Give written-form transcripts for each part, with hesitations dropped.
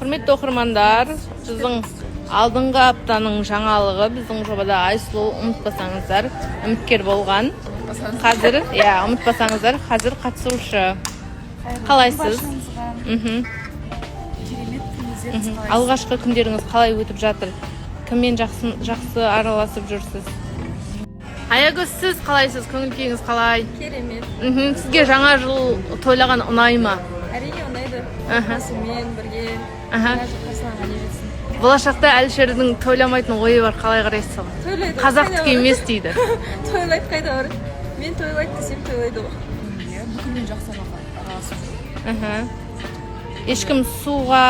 Құрметті оқырмандар, біздің алдыңғы аптаның жаңалығы, біздің жобада Айсұлу ұмытпасаңыздар, үміткер болған. Қазір, ұмытпасаңыздар, қазір қатысушы. Қалайсыз? Алғашқы күндеріңіз қалай өтіп жатыр? Кіммен жақсы араласып жүрсіз? Аягөз, сіз қалайсыз? Көңіл-күйіңіз қалай? Керемет. Сізге жаңа жыл тойлаған ұнай ма? Әрине ұнайды. Отбасымен бірге жаңа жыл қарсыланған емессің. Болашақта Әлішердің тойламайтын ойы бар, қалай қарайсыз соған? Тойлайды. Қазақтікі емес дейді. Тойлайды қайда бар? Мен тойлайды десем тойлайды ғой. Бүкілмен жақсы араласып жүр. Ешкім суға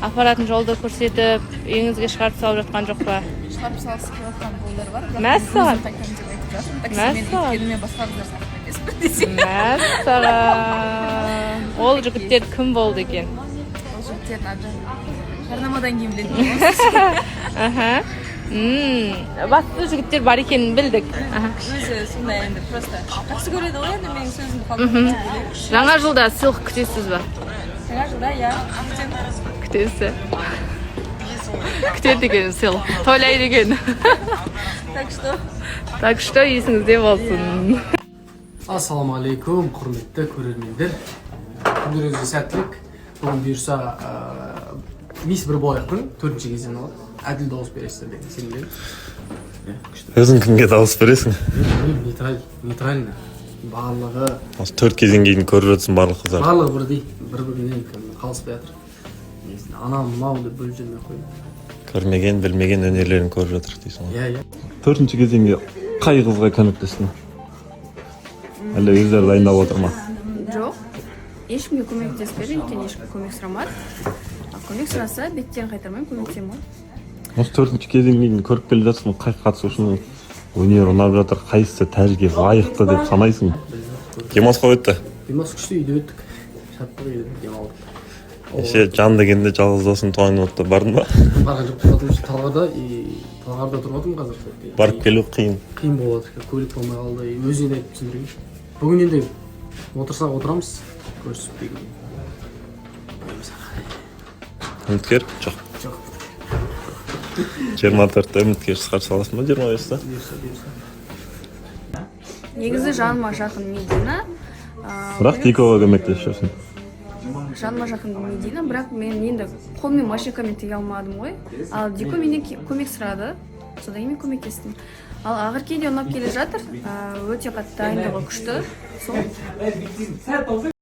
апаратын жолды көрсетіп, үйіңізге шығарып салып жатқан жоқ па? Шығарып салғысы келіп жатқан болдар бар. Мәссаған. Таксимен басқа қыздар сияқты емеспін. Мәссаған. Ол жігіттер кім болды екен? Ол жігіттердің жарнамадан кейін білетін. Басты жігіттер бар екенін білдік. Өзі сондай енді просто жақсы көреді ғой енді менің сөзімді қалдырып. Жаңа жылда сыйлық күтесіз ба? Жаңа жылда күтемін. Күтесі. Күтеді екен сыйлық. Тойлайды екен. Так что есіңізде болсын. Ассалаумағалейкум, құрметті көрермендер. Күндеріңізге сәттілік. Бүгін бұйырса Мисс бір болаяқтың 4-ші кезеңін алады. Әділ дауыс бересіздер деген сенімдемін. Өзің кімге дауыс бересің? Нейтрально. Барлығы... Осы 4 кезеңге дейін көріп жатсың барлық қыздар. Барлығы бірдей. Бір-бірінен қалыспай жатыр. Анам, мынау деп бөліп жүрмей қойып. Көрмеген, білмеген өнерлерін көріп жатыр дейсің ғой. Иә. 4-ші кезеңге қай қызға көмектестің? Әлде өздері дайындап отыр ма? Жоқ. Ешкімге көмектеспеді, өйткені ешкім көмек сұрамады. Көмек сұраса, беттерін қайтармай көмектесемін ғой. Осы 4-ші кезеңге дейін көріп келе жатсың, қай қатысушының өнері ұнап жатыр, қайсысы тәжіге лайықты деп санайсың? Демалыс қой өтті? Демалыс күшті үйде өттік. Шаттық үйде демалдық. Еше жан дегенде жалғыз досың туған отты бардың ба? Барған жоқ тұрғатым Талғарда тұрғатым қазір. Барып келу қиын. Қиын болады, көлік болмай қалды. Өзіне айтып түсіндірейін. Бүгін енді отырсақ отырамыз, көрісіп деген. Үміткер? Жоқ. 24-те үміткер шығарып саласың ба, 25-те? Негізі жаныма жақын Медина. Бірақ Дикоға көмектесіп жүрсің. Жаныма жақын Медина, бірақ мен енді қолмен машинкамен теге алмадым ғой. Ал Дико менен көмек сұрады. Содан кейін мен көмектестім. Ал Ақерке де ұнап келе жатыр. Өте қатты дайындығы күшті. Сол.